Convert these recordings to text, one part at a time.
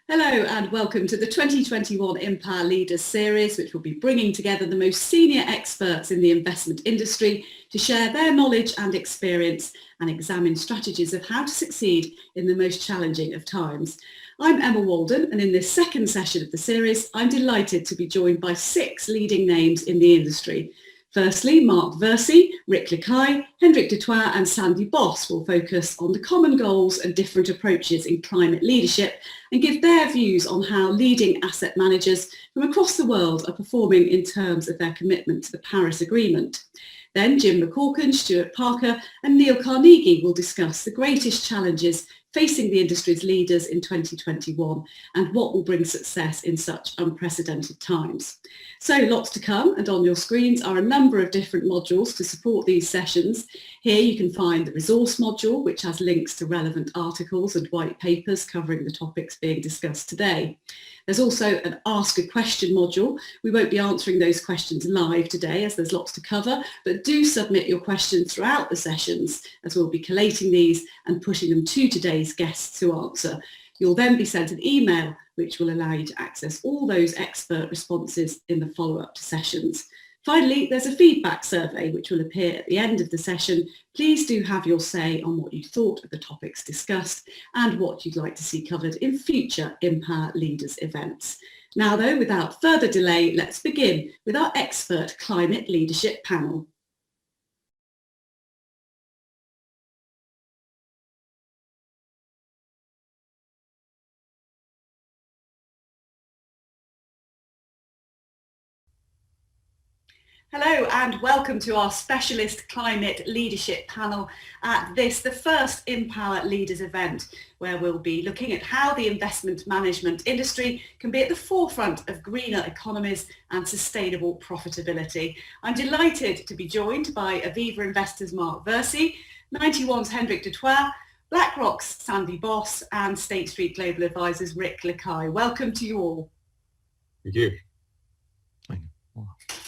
Hello and welcome to the 2021 Empower Leaders series, which will be bringing together the most senior experts in the investment industry to share their knowledge and experience and examine strategies of how to succeed in the most challenging of times. I'm Emma Walden, and in this second session of the series, I'm delighted to be joined by 6 leading names in the industry. Firstly, Mark Versey, Lacaille, Hendrik du Toit and Sandy Boss will focus on the common goals and different approaches in climate leadership and give their views on how leading asset managers from across the world are performing in terms of their commitment to the Paris Agreement. Then Jim McCaughan, Stuart and Neil Carnegie will discuss the greatest challenges facing the industry's leaders in 2021 and what will bring success in such unprecedented times. So lots to come, and on your screens are a number of different modules to support these sessions. Here you can find the resource module, which has links to relevant articles and white papers covering the topics being discussed today. There's also an Ask a Question module. We won't be answering those questions live today as there's lots to cover, but do submit your questions throughout the sessions as we'll be collating these and pushing them to today's guests to answer. You'll then be sent an email which will allow you to access all those expert responses in the follow-up to sessions. Finally, there's a feedback survey which will appear at the end of the session. Please do have your say on what you thought of the topics discussed and what you'd like to see covered in future Empower Leaders events. Now though, without further delay, let's begin with our expert climate leadership panel. Hello and welcome to our specialist climate leadership panel at the first Empower Leaders event, where we'll be looking at how the investment management industry can be at the forefront of greener economies and sustainable profitability. I'm delighted to be joined by Aviva Investors' Mark Versey, 91's Hendrik du Toit, BlackRock's Sandy Boss and State Street Global Advisors' Lacaille. Welcome to you all. Thank you.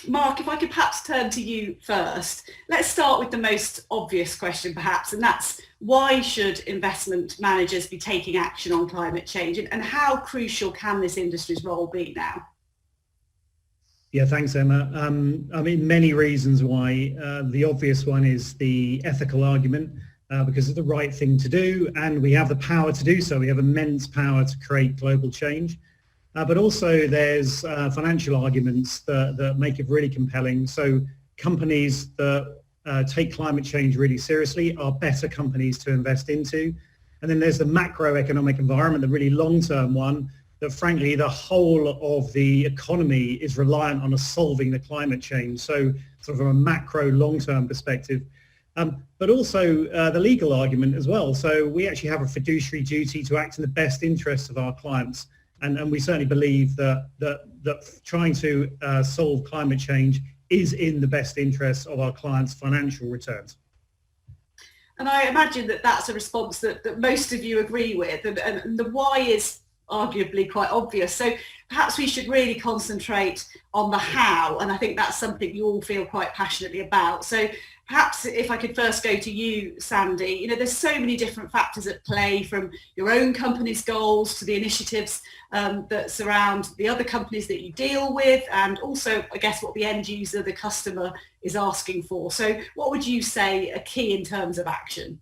Mark, if I could perhaps turn to you first. Let's start with the most obvious question perhaps, and that's why should investment managers be taking action on climate change, and how crucial can this industry's role be now? Yeah, thanks, Emma. I mean, many reasons why. The obvious one is the ethical argument, because it's the right thing to do, and we have the power to do so. We have immense power to create global change. But also there's financial arguments that make it really compelling. So companies that take climate change really seriously are better companies to invest into. And then there's the macroeconomic environment, the really long-term one, that frankly the whole of the economy is reliant on us solving the climate change. So sort of from a macro long-term perspective. But also the legal argument as well. So we actually have a fiduciary duty to act in the best interests of our clients. And we certainly believe that trying to solve climate change is in the best interests of our clients' financial returns. And I imagine that that's a response that most of you agree with, and the why is arguably quite obvious. So perhaps we should really concentrate on the how, and I think that's something you all feel quite passionately about. So perhaps if I could first go to you, Sandy. You know, there's so many different factors at play, from your own company's goals to the initiatives that surround the other companies that you deal with, and also, I guess, what the end user, the customer, is asking for. So what would you say are key in terms of action?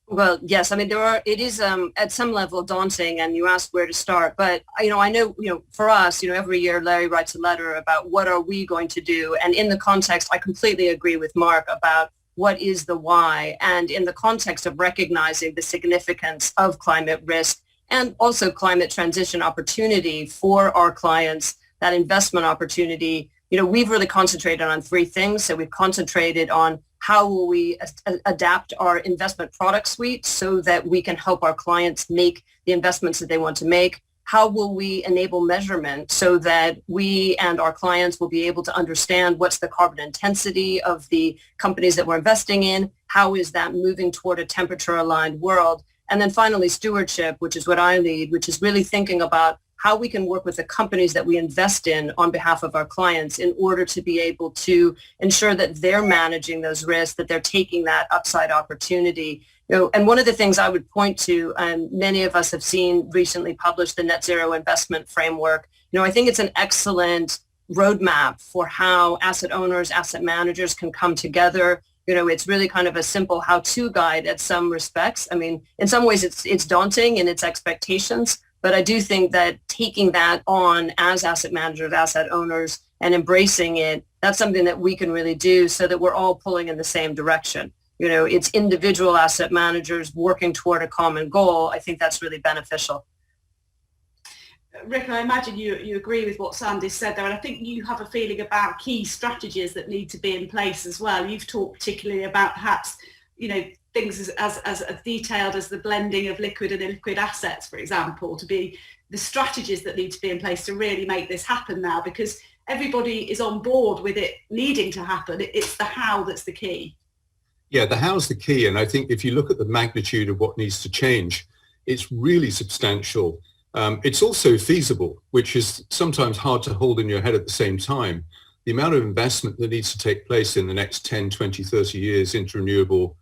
Well, yes, I mean, it is at some level daunting, and you asked where to start. But, I know, for us, every year Larry writes a letter about what are we going to do. And in the context, I completely agree with Mark about what is the why. And in the context of recognizing the significance of climate risk and also climate transition opportunity for our clients, that investment opportunity, we've really concentrated on 3 things. So we've concentrated on how will we adapt our investment product suite so that we can help our clients make the investments that they want to make? How will we enable measurement so that we and our clients will be able to understand what's the carbon intensity of the companies that we're investing in? How is that moving toward a temperature-aligned world? And then finally, stewardship, which is what I lead, which is really thinking about how we can work with the companies that we invest in on behalf of our clients in order to be able to ensure that they're managing those risks, that they're taking that upside opportunity. And one of the things I would point to, and many of us have seen recently published the Net Zero Investment Framework. I think it's an excellent roadmap for how asset owners, asset managers can come together. It's really kind of a simple how-to guide at some respects. I mean, in some ways it's daunting in its expectations, but I do think that taking that on as asset managers, asset owners, and embracing it, that's something that we can really do so that we're all pulling in the same direction. It's individual asset managers working toward a common goal. I think that's really beneficial. Rick, I imagine you agree with what Sandy said there, and I think you have a feeling about key strategies that need to be in place as well. You've talked particularly about perhaps, things as detailed as the blending of liquid and illiquid assets, for example, to be the strategies that need to be in place to really make this happen now, because everybody is on board with it needing to happen. It's the how that's the key. Yeah, the how's the key. And I think if you look at the magnitude of what needs to change, it's really substantial. It's also feasible, which is sometimes hard to hold in your head at the same time. The amount of investment that needs to take place in the next 10, 20, 30 years into renewable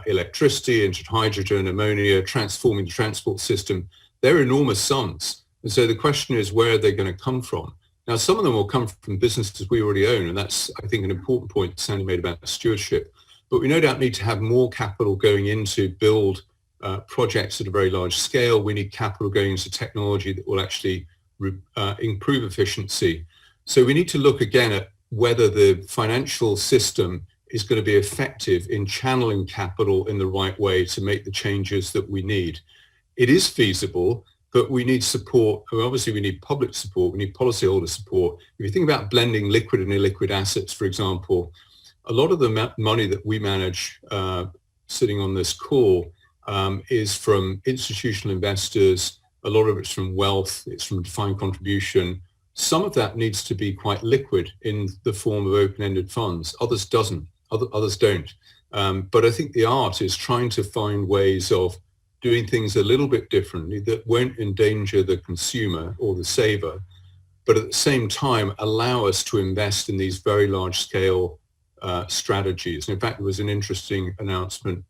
electricity, into hydrogen, ammonia, transforming the transport system, they're enormous sums. And so the question is, where are they going to come from? Now, some of them will come from businesses we already own, and that's, I think, an important point Sandy made about stewardship. But we no doubt need to have more capital going in to build projects at a very large scale. We need capital going into technology that will actually improve efficiency. So we need to look again at whether the financial system is going to be effective in channeling capital in the right way to make the changes that we need. It is feasible, but we need support. Obviously, we need public support. We need policyholder support. If you think about blending liquid and illiquid assets, for example, a lot of the money that we manage sitting on this call is from institutional investors. A lot of it's from wealth. It's from defined contribution. Some of that needs to be quite liquid in the form of open-ended funds. Others don't. But I think the art is trying to find ways of doing things a little bit differently that won't endanger the consumer or the saver, but at the same time allow us to invest in these very large-scale strategies. And in fact, there was an interesting announcement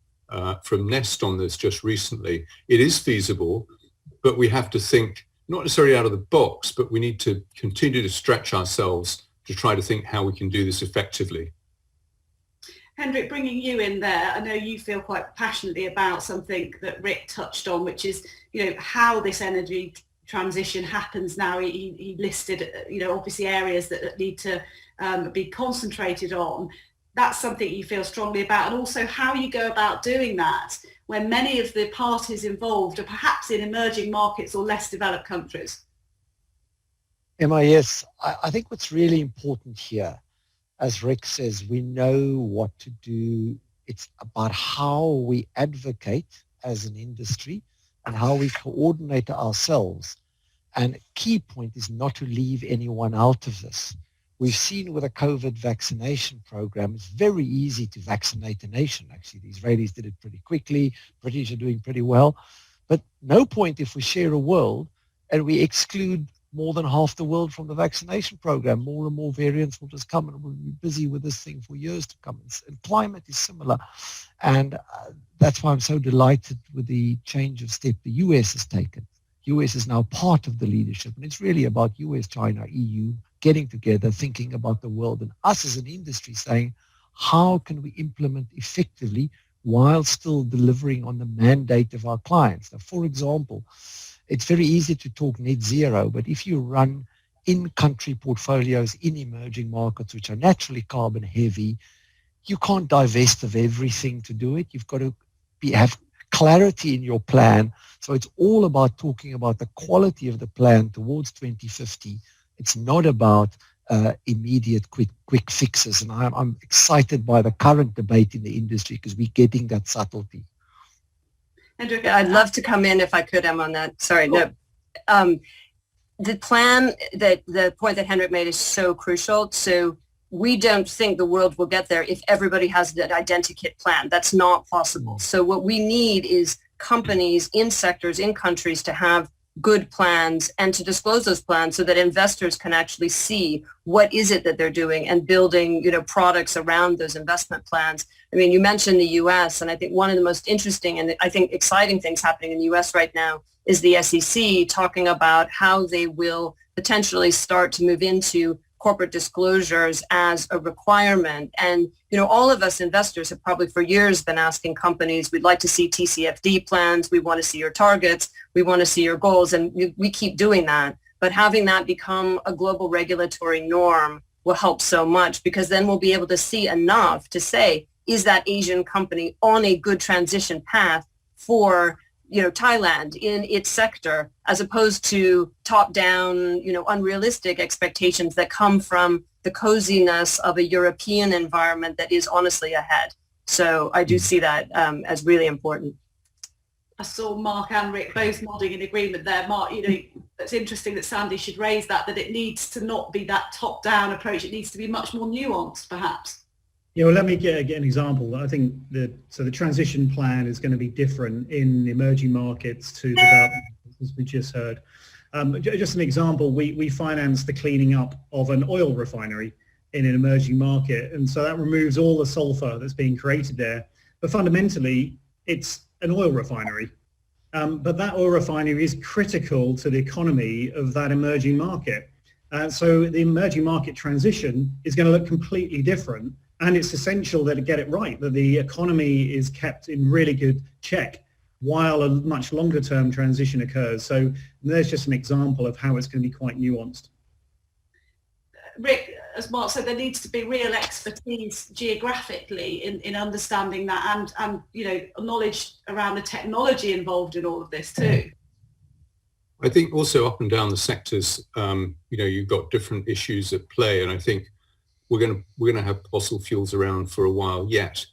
from Nest on this just recently. It is feasible, but we have to think not necessarily out of the box, but we need to continue to stretch ourselves to try to think how we can do this effectively. Hendrik, bringing you in there, I know you feel quite passionately about something that Rick touched on, which is, how this energy transition happens now. He listed, obviously areas that need to be concentrated on. That's something you feel strongly about, and also how you go about doing that when many of the parties involved are perhaps in emerging markets or less developed countries. Emma, yes, I think what's really important here, as Rick says, we know what to do. It's about how we advocate as an industry and how we coordinate ourselves. And a key point is not to leave anyone out of this. We've seen with a COVID vaccination program, it's very easy to vaccinate a nation. Actually, the Israelis did it pretty quickly. British are doing pretty well. But no point if we share a world and we exclude more than half the world from the vaccination program. More and more variants will just come, and we'll be busy with this thing for years to come. And climate is similar. And that's why I'm so delighted with the change of step the US has taken. US is now part of the leadership, and it's really about US, China, EU, getting together, thinking about the world, and us as an industry saying, how can we implement effectively while still delivering on the mandate of our clients? Now, for example, it's very easy to talk net zero, but if you run in-country portfolios in emerging markets, which are naturally carbon heavy, you can't divest of everything to do it. You've got to have clarity in your plan. So it's all about talking about the quality of the plan towards 2050. It's not about immediate quick fixes. And I'm excited by the current debate in the industry because we're getting that subtlety. Hendrik, I'd love to come in if I could, Em, on that. Sorry, no. The plan, the point that Hendrik made is so crucial. So we don't think the world will get there if everybody has that identikit plan. That's not possible. So what we need is companies in sectors, in countries to have good plans and to disclose those plans so that investors can actually see what is it that they're doing and building, products around those investment plans. I mean, you mentioned the U.S., and I think one of the most interesting and I think exciting things happening in the U.S. right now is the SEC talking about how they will potentially start to move into corporate disclosures as a requirement. And, all of us investors have probably for years been asking companies, we'd like to see TCFD plans, we want to see your targets, we want to see your goals, and we keep doing that. But having that become a global regulatory norm will help so much, because then we'll be able to see enough to say, is that Asian company on a good transition path for Thailand in its sector, as opposed to top-down, unrealistic expectations that come from the coziness of a European environment that is honestly ahead. So I do see that as really important. I saw Mark and Rick both nodding in agreement there. Mark, it's interesting that Sandy should raise that it needs to not be that top-down approach. It needs to be much more nuanced, perhaps. Yeah, well, let me get an example. I think the transition plan is going to be different in emerging markets to developed, as we just heard. Just an example, we financed the cleaning up of an oil refinery in an emerging market, and so that removes all the sulfur that's being created there. But fundamentally, it's an oil refinery. But that oil refinery is critical to the economy of that emerging market. So the emerging market transition is going to look completely different. And it's essential that it get it right, that the economy is kept in really good check while a much longer term transition occurs. So there's just an example of how it's going to be quite nuanced. Rick, as Mark said, there needs to be real expertise geographically in understanding that and knowledge around the technology involved in all of this too. I think also up and down the sectors, you've got different issues at play, and I think we're going to have fossil fuels around for a while yet.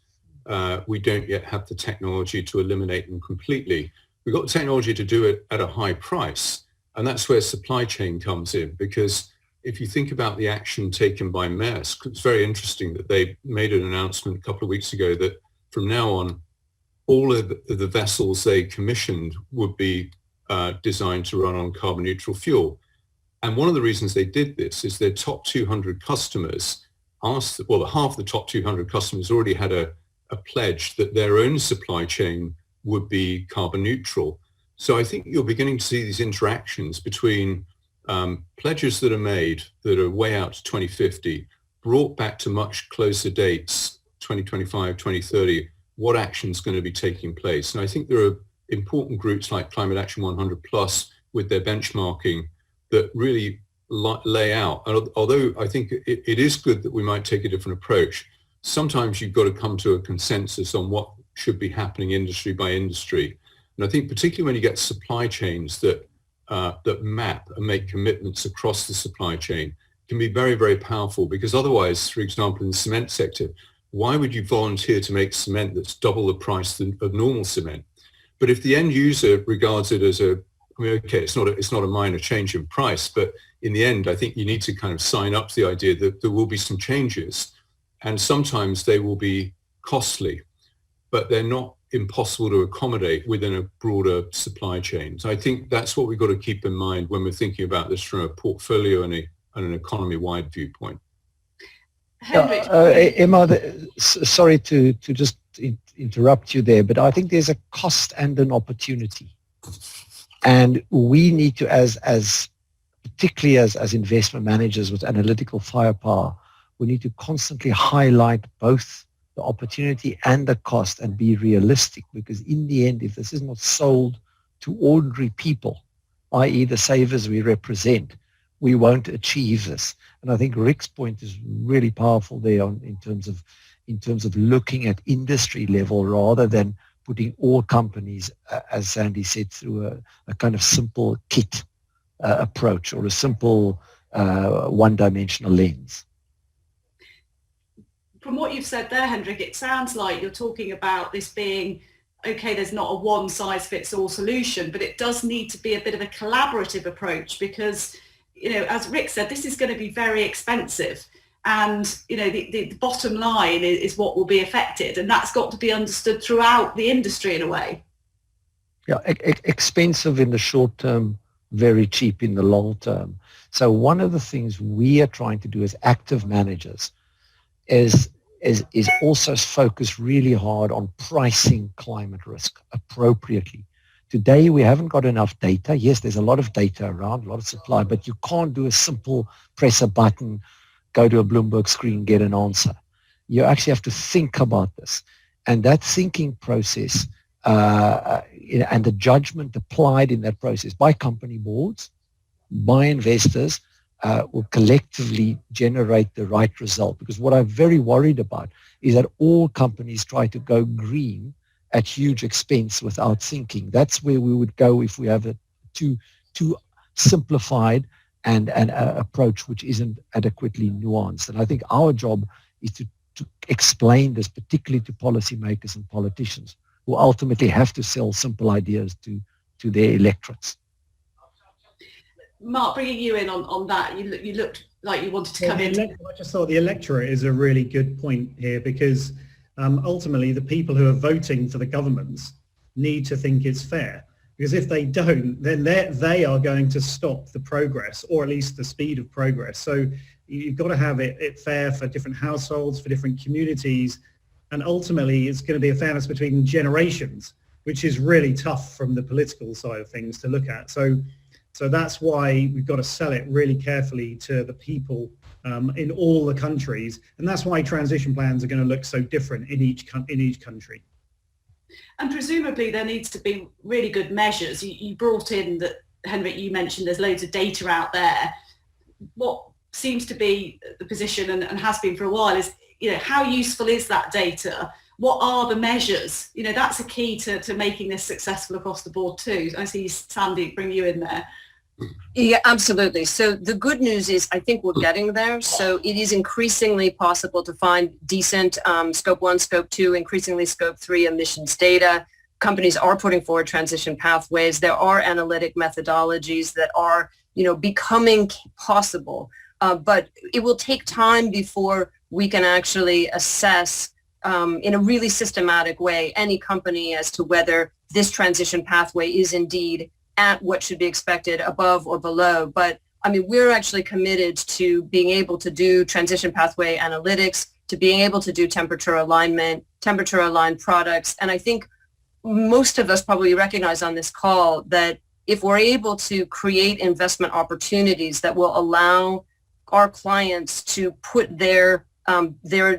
We don't yet have the technology to eliminate them completely. We've got the technology to do it at a high price, and that's where supply chain comes in. Because if you think about the action taken by Maersk, it's very interesting that they made an announcement a couple of weeks ago that from now on, all of the vessels they commissioned would be designed to run on carbon neutral fuel. And one of the reasons they did this is their top 200 customers half of the top 200 customers already had a pledge that their own supply chain would be carbon neutral. So I think you're beginning to see these interactions between pledges that are made that are way out to 2050, brought back to much closer dates, 2025, 2030, what action is going to be taking place. And I think there are important groups like Climate Action 100 Plus with their benchmarking that really lay out. And although I think it is good that we might take a different approach, sometimes you've got to come to a consensus on what should be happening industry by industry. And I think particularly when you get supply chains that map and make commitments across the supply chain can be very, very powerful, because otherwise, for example, in the cement sector, why would you volunteer to make cement that's double the price of normal cement? But if the end user regards it as it's not a minor change in price, but in the end, I think you need to kind of sign up to the idea that there will be some changes, and sometimes they will be costly, but they're not impossible to accommodate within a broader supply chain. So I think that's what we've got to keep in mind when we're thinking about this from a portfolio and an economy-wide viewpoint. Hendrik. Emma, sorry to just interrupt you there, but I think there's a cost and an opportunity. And we need to, particularly as investment managers with analytical firepower, we need to constantly highlight both the opportunity and the cost and be realistic, because in the end, if this is not sold to ordinary people, i.e. the savers we represent, we won't achieve this. And I think Rick's point is really powerful there in terms of looking at industry level rather than putting all companies, as Sandy said, through a kind of simple kit approach or a simple one-dimensional lens. From what you've said there, Hendrik, it sounds like you're talking about this being, okay, there's not a one-size-fits-all solution, but it does need to be a bit of a collaborative approach because, as Rick said, this is going to be very expensive. And, the bottom line is what will be affected. And that's got to be understood throughout the industry in a way. Yeah, expensive in the short term, very cheap in the long term. So one of the things we are trying to do as active managers is also focus really hard on pricing climate risk appropriately. Today, we haven't got enough data. Yes, there's a lot of data around, a lot of supply, but you can't do a simple press a button, go to a Bloomberg screen, get an answer. You actually have to think about this. And that thinking process and the judgment applied in that process by company boards, by investors, will collectively generate the right result. Because what I'm very worried about is that all companies try to go green at huge expense without thinking. That's where we would go if we have a too simplified and an approach which isn't adequately nuanced. And I think our job is to explain this, particularly to policymakers and politicians who ultimately have to sell simple ideas to their electorates. Mark, bringing you in on that, you looked like you wanted to come in. I just thought the electorate is a really good point here, because ultimately the people who are voting for the governments need to think it's fair, because if they don't, then they are going to stop the progress, or at least the speed of progress. So you've got to have it fair for different households, for different communities, and ultimately it's going to be a fairness between generations, which is really tough from the political side of things to look at. So that's why we've got to sell it really carefully to the people in all the countries, and that's why transition plans are going to look so different in each country. And presumably there needs to be really good measures. You brought in that, Hendrik, you mentioned there's loads of data out there. What seems to be the position and has been for a while is, how useful is that data? What are the measures? That's a key to making this successful across the board too. I see Sandy bring you in there. Yeah, absolutely. So the good news is I think we're getting there. So it is increasingly possible to find decent scope 1, scope 2, increasingly scope 3 emissions data. Companies are putting forward transition pathways. There are analytic methodologies that are, becoming possible. But it will take time before we can actually assess in a really systematic way any company as to whether this transition pathway is indeed at what should be expected, above or below. But we're actually committed to being able to do transition pathway analytics, to being able to do temperature alignment, temperature aligned products. And I think most of us probably recognize on this call that if we're able to create investment opportunities that will allow our clients to put their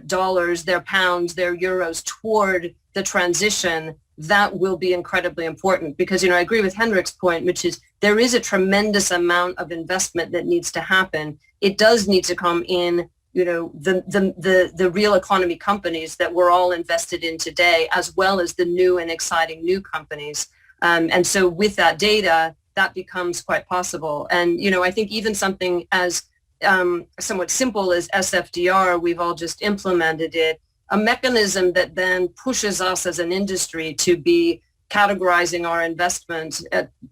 dollars, their pounds, their euros toward the transition, that will be incredibly important. Because, I agree with Hendrik's point, which is there is a tremendous amount of investment that needs to happen. It does need to come in, the real economy companies that we're all invested in today, as well as the new and exciting new companies. And so with that data, that becomes quite possible. And, I think even something as somewhat simple as SFDR, we've all just implemented it, a mechanism that then pushes us as an industry to be categorizing our investment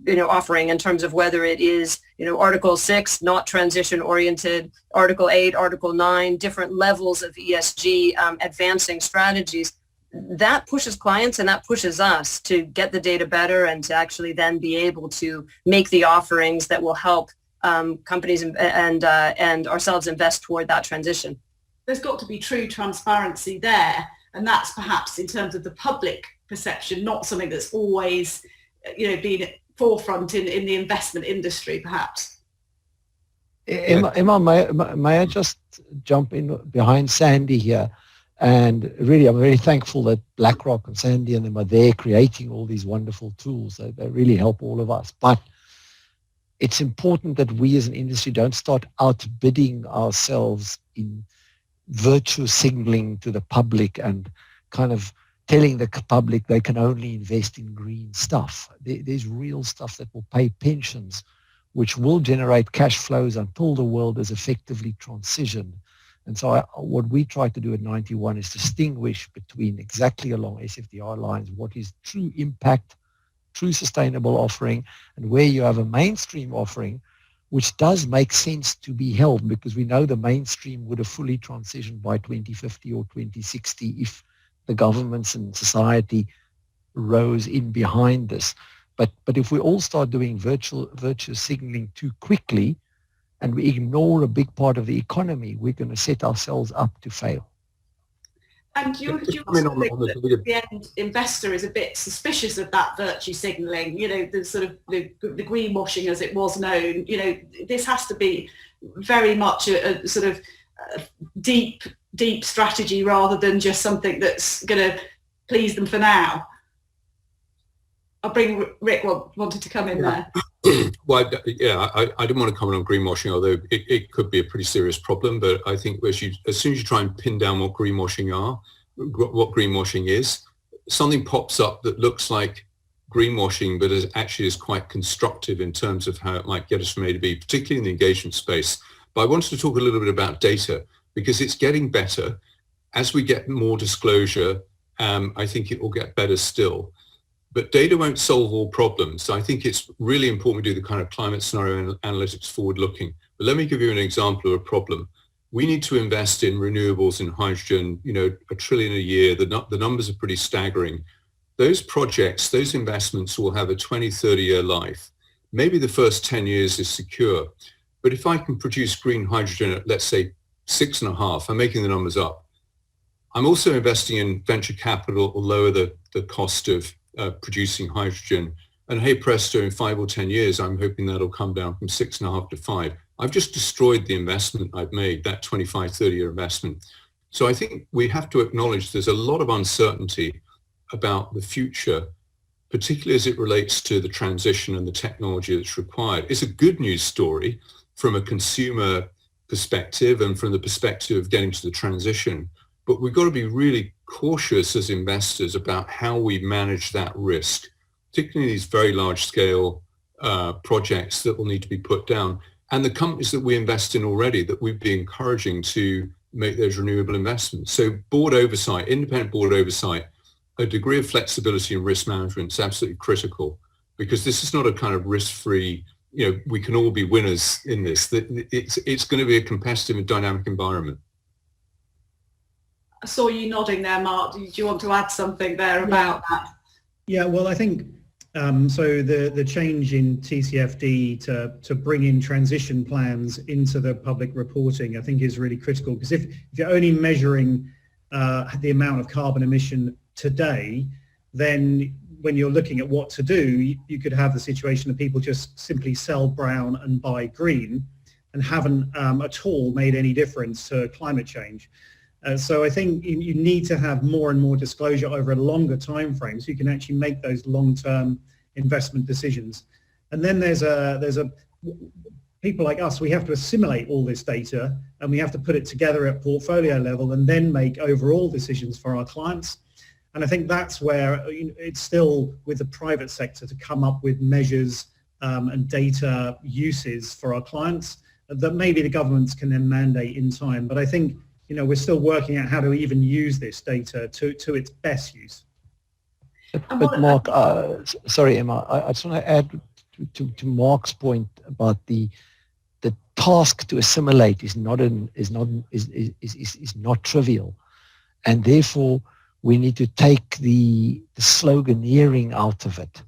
offering in terms of whether it is, Article 6, not transition oriented, Article 8, Article 9, different levels of ESG advancing strategies. That pushes clients and that pushes us to get the data better and to actually then be able to make the offerings that will help companies and ourselves invest toward that transition. There's got to be true transparency there, and that's perhaps in terms of the public perception, not something that's always, been forefront in the investment industry, perhaps. Emma, may I just jump in behind Sandy here? And really, I'm very thankful that BlackRock and Sandy and them are there creating all these wonderful tools. They really help all of us. But it's important that we as an industry don't start outbidding ourselves in virtue signaling to the public and kind of telling the public they can only invest in green stuff. There's real stuff that will pay pensions, which will generate cash flows until the world is effectively transitioned. And so what we try to do at 91 is distinguish between exactly along SFDR lines what is true impact, true sustainable offering, and where you have a mainstream offering which does make sense to be held, because we know the mainstream would have fully transitioned by 2050 or 2060 if the governments and society rose in behind this. But if we all start doing virtue signaling too quickly and we ignore a big part of the economy, we're going to set ourselves up to fail. And do you also think that the end investor is a bit suspicious of that virtue signalling, the sort of the greenwashing as it was known? This has to be very much a sort of deep strategy rather than just something that's going to please them for now. I'll bring Rick wanted to come in there. Well, yeah, I didn't want to comment on greenwashing, although it could be a pretty serious problem. But I think as soon as you try and pin down what greenwashing is, something pops up that looks like greenwashing, but actually is quite constructive in terms of how it might get us from A to B, particularly in the engagement space. But I wanted to talk a little bit about data, because it's getting better. As we get more disclosure, I think it will get better still. But data won't solve all problems. So I think it's really important we do the kind of climate scenario analytics forward looking. But let me give you an example of a problem. We need to invest in renewables and hydrogen, $1 trillion a year. The numbers are pretty staggering. Those projects, those investments will have a 20, 30-year life. Maybe the first 10 years is secure. But if I can produce green hydrogen at, let's say, 6.5, I'm making the numbers up. I'm also investing in venture capital or lower the cost of producing hydrogen. And hey presto, in 5 or 10 years, I'm hoping that'll come down from 6.5 to 5. I've just destroyed the investment I've made, that 25, 30-year investment. So I think we have to acknowledge there's a lot of uncertainty about the future, particularly as it relates to the transition and the technology that's required. It's a good news story from a consumer perspective and from the perspective of getting to the transition. But we've got to be really cautious as investors about how we manage that risk, particularly these very large scale projects that will need to be put down. And the companies that we invest in already that we'd be encouraging to make those renewable investments. So board oversight, independent board oversight, a degree of flexibility and risk management is absolutely critical, because this is not a kind of risk-free, we can all be winners in this. It's going to be a competitive and dynamic environment. I saw you nodding there, Mark. Do you want to add something there about that? Yeah, well, I think so the change in TCFD to bring in transition plans into the public reporting, I think, is really critical, because if you're only measuring the amount of carbon emission today, then when you're looking at what to do, you could have the situation of people just simply sell brown and buy green and haven't at all made any difference to climate change. So I think you need to have more and more disclosure over a longer time frame so you can actually make those long-term investment decisions. And then there's people like us, we have to assimilate all this data and we have to put it together at portfolio level and then make overall decisions for our clients. And I think that's where it's still with the private sector to come up with measures and data uses for our clients that maybe the governments can then mandate in time. But I think we're still working out how to even use this data to its best use. But Mark, sorry, Emma, I just want to add to Mark's point about the task to assimilate is not trivial, and therefore we need to take the sloganeering out of it,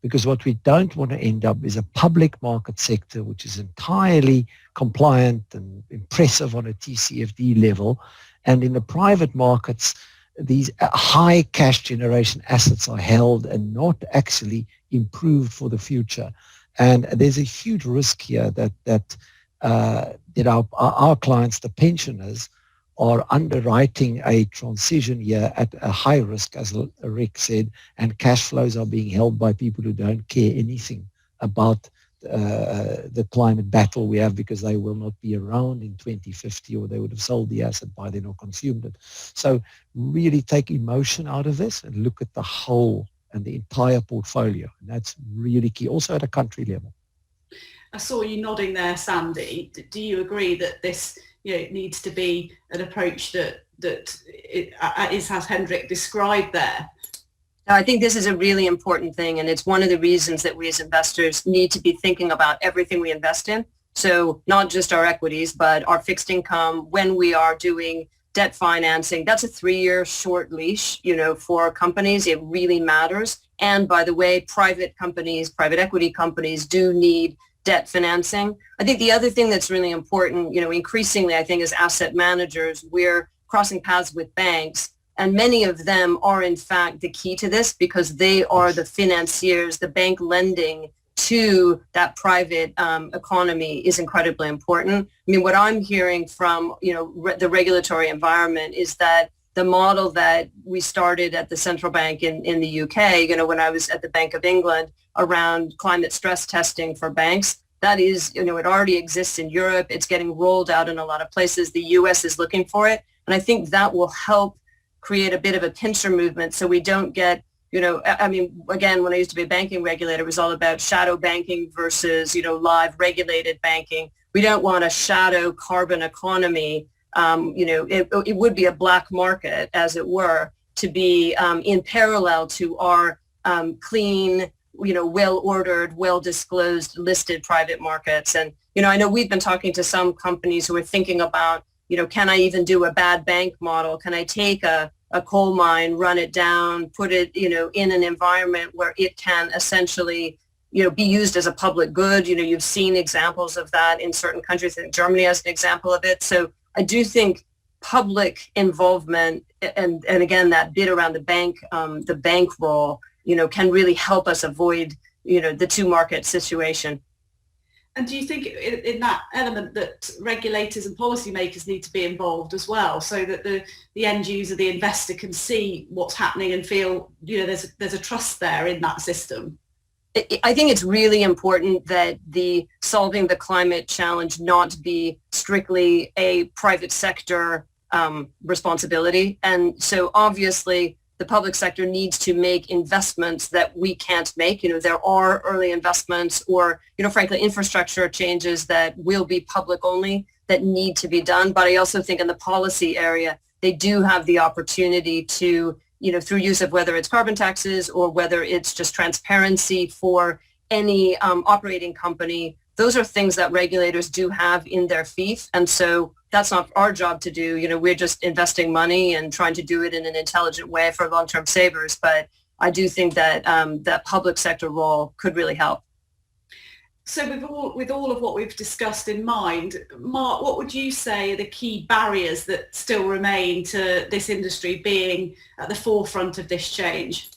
because what we don't want to end up is a public market sector which is entirely compliant and impressive on a TCFD level, and in the private markets these high cash generation assets are held and not actually improved for the future. And there's a huge risk here that our clients, the pensioners, are underwriting a transition year at a high risk, as Rick said, and cash flows are being held by people who don't care anything about the climate battle we have, because they will not be around in 2050, or they would have sold the asset by then or consumed it. So really take emotion out of this and look at the whole and the entire portfolio. And that's really key, also at a country level. I saw you nodding there, Sandy. Do you agree that this needs to be an approach that is as Hendrik described there? I think this is a really important thing, and it's one of the reasons that we as investors need to be thinking about everything we invest in. So not just our equities, but our fixed income. When we are doing debt financing, that's a 3-year short leash, for companies. It really matters. And by the way, private equity companies do need debt financing. I think the other thing that's really important, increasingly, I think as asset managers, we're crossing paths with banks, and many of them are in fact the key to this because they are the financiers. The bank lending to that private economy is incredibly important. I mean, what I'm hearing from, the regulatory environment is that the model that we started at the central bank in the UK, when I was at the Bank of England around climate stress testing for banks, that is, it already exists in Europe. It's getting rolled out in a lot of places. The US is looking for it. And I think that will help create a bit of a pincer movement so we don't get, again, when I used to be a banking regulator, it was all about shadow banking versus, live regulated banking. We don't want a shadow carbon economy. It would be a black market, as it were, to be in parallel to our clean, well-ordered, well-disclosed, listed private markets. And, I know we've been talking to some companies who are thinking about, can I even do a bad bank model? Can I take a coal mine, run it down, put it, in an environment where it can essentially, be used as a public good? You've seen examples of that in certain countries. I think Germany has an example of it. So I do think public involvement and again, that bit around the bank role, can really help us avoid, the two market situation. And do you think in that element that regulators and policymakers need to be involved as well, so that the end user, the investor, can see what's happening and feel, there's a trust there in that system? I think it's really important that the solving the climate challenge not be strictly a private sector responsibility. And so obviously the public sector needs to make investments that we can't make. There are early investments or, frankly, infrastructure changes that will be public only that need to be done. But I also think in the policy area, they do have the opportunity to, through use of whether it's carbon taxes or whether it's just transparency for any operating company. Those are things that regulators do have in their fief. And so that's not our job to do. We're just investing money and trying to do it in an intelligent way for long-term savers. But I do think that that public sector role could really help. So with all of what we've discussed in mind, Mark, what would you say are the key barriers that still remain to this industry being at the forefront of this change?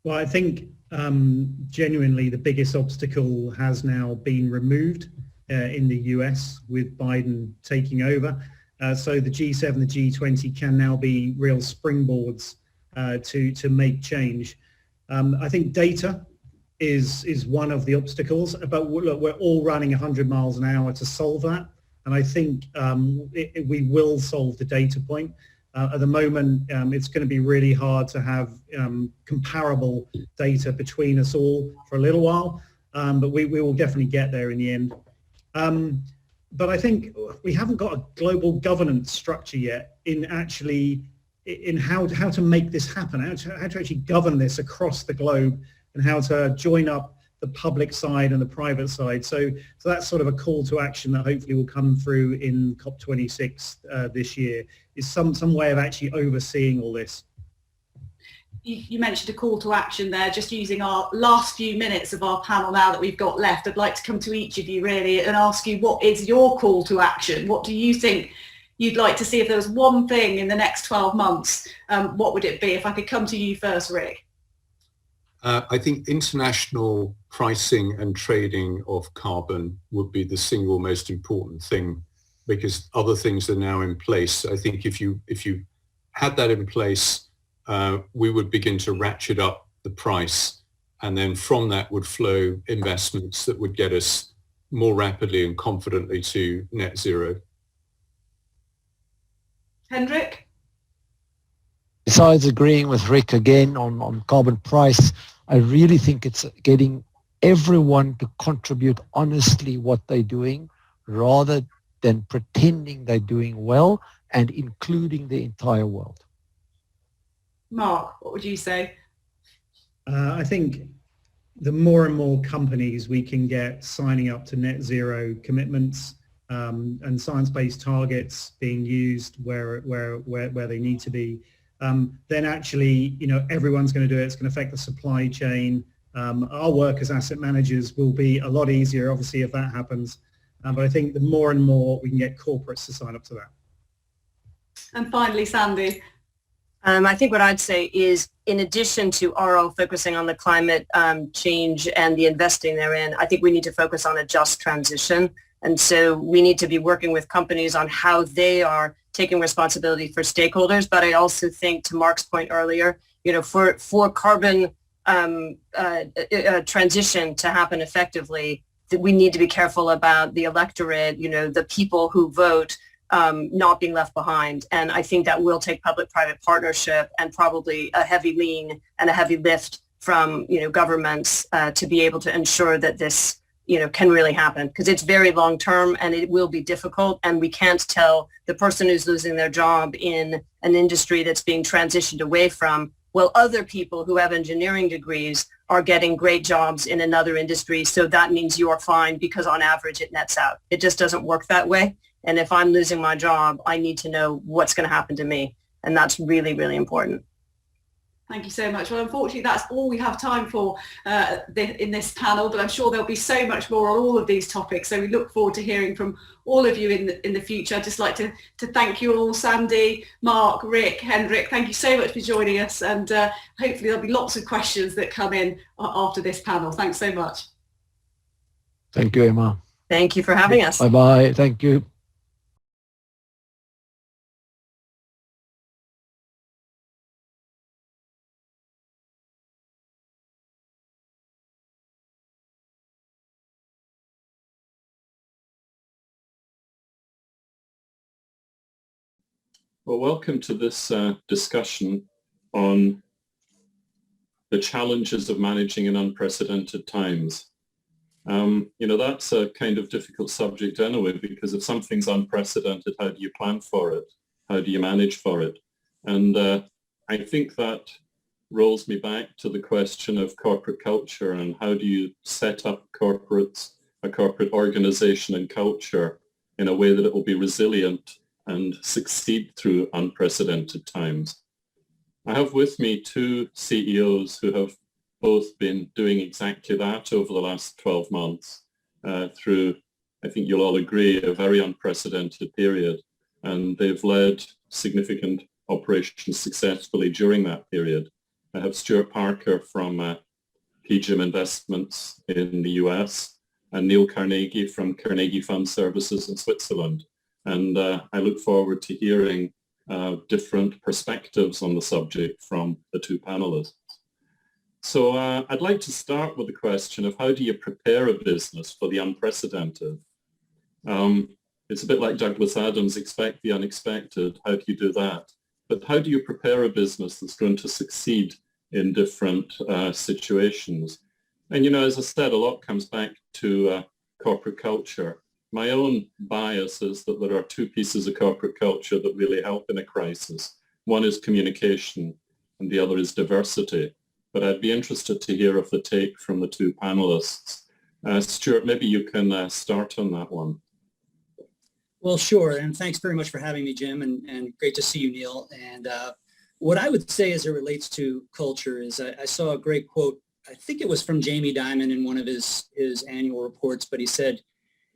Well, I think genuinely the biggest obstacle has now been removed in the US with Biden taking over. So the G7, the G20 can now be real springboards to make change. I think data is one of the obstacles, but look, we're all running 100 miles an hour to solve that. And I think we will solve the data point. At the moment, it's going to be really hard to have comparable data between us all for a little while, but we will definitely get there in the end. But I think we haven't got a global governance structure yet in how to make this happen, how to actually govern this across the globe, and how to join up the public side and the private side. So that's sort of a call to action that hopefully will come through in COP26 this year, is some way of actually overseeing all this. You mentioned a call to action there. Just using our last few minutes of our panel now that we've got left, I'd like to come to each of you really and ask you, what is your call to action? What do you think you'd like to see? If there was one thing in the next 12 months, what would it be? If I could come to you first, Rick. I think international pricing and trading of carbon would be the single most important thing, because other things are now in place. I think if you had that in place, we would begin to ratchet up the price, and then from that would flow investments that would get us more rapidly and confidently to net zero. Hendrik? Besides agreeing with Rick again on carbon price, I really think it's getting everyone to contribute honestly what they're doing rather than pretending they're doing well, and including the entire world. Mark, what would you say? I think the more and more companies we can get signing up to net zero commitments and science-based targets being used where they need to be, then actually, everyone's going to do it. It's going to affect the supply chain. Our work as asset managers will be a lot easier, obviously, if that happens. But I think the more and more we can get corporates to sign up to that. And finally, Sandy. I think what I'd say is, in addition to RL focusing on the climate change and the investing therein, I think we need to focus on a just transition. And so we need to be working with companies on how they are taking responsibility for stakeholders. But I also think, to Mark's point earlier, for carbon transition to happen effectively, that we need to be careful about the electorate, the people who vote, not being left behind. And I think that will take public-private partnership and probably a heavy lean and a heavy lift from, governments to be able to ensure that this, can really happen, because it's very long-term and it will be difficult. And we can't tell the person who's losing their job in an industry that's being transitioned away from, well, other people who have engineering degrees are getting great jobs in another industry, so that means you're fine because on average it nets out. It just doesn't work that way. And if I'm losing my job, I need to know what's going to happen to me. And that's really, really important. Thank you so much. Well, unfortunately, that's all we have time for in this panel, but I'm sure there'll be so much more on all of these topics. So we look forward to hearing from all of you in the future. I'd just like to thank you all, Sandy, Mark, Rick, Hendrik. Thank you so much for joining us. And hopefully there'll be lots of questions that come in after this panel. Thanks so much. Thank you, Emma. Thank you for having us. Bye-bye. Thank you. Well, welcome to this discussion on the challenges of managing in unprecedented times. That's a kind of difficult subject anyway, because if something's unprecedented, how do you plan for it? How do you manage for it? And I think that rolls me back to the question of corporate culture and how do you set up a corporate organization and culture in a way that it will be resilient and succeed through unprecedented times. I have with me two CEOs who have both been doing exactly that over the last 12 months through, I think you'll all agree, a very unprecedented period. And they've led significant operations successfully during that period. I have Stuart Parker from PGIM Investments in the US and Neil Carnegie from Carnegie Fund Services in Switzerland. And I look forward to hearing different perspectives on the subject from the two panelists. So I'd like to start with the question of how do you prepare a business for the unprecedented? It's a bit like Douglas Adams, expect the unexpected. How do you do that? But how do you prepare a business that's going to succeed in different situations? And, as I said, a lot comes back to corporate culture. My own bias is that there are two pieces of corporate culture that really help in a crisis. One is communication and the other is diversity. But I'd be interested to hear of the take from the two panelists. Stuart, maybe you can start on that one. Well, sure. And thanks very much for having me, Jim, and great to see you, Neil. And what I would say as it relates to culture is I saw a great quote. I think it was from Jamie Dimon in one of his annual reports, but he said,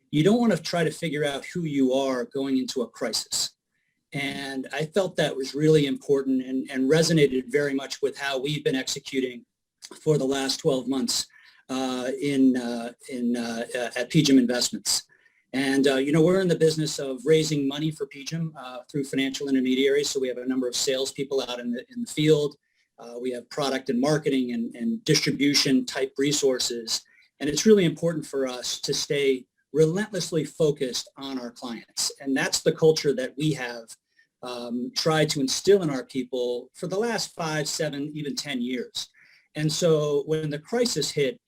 you don't want to try to figure out who you are going into a crisis. And I felt that was really important and resonated very much with how we've been executing for the last 12 months at PGIM Investments. And, we're in the business of raising money for PGIM through financial intermediaries. So we have a number of salespeople out in the field. We have product and marketing and distribution type resources. And it's really important for us to stay relentlessly focused on our clients. And that's the culture that we have tried to instill in our people for the last 5, 7, even 10 years. And so when the crisis hit,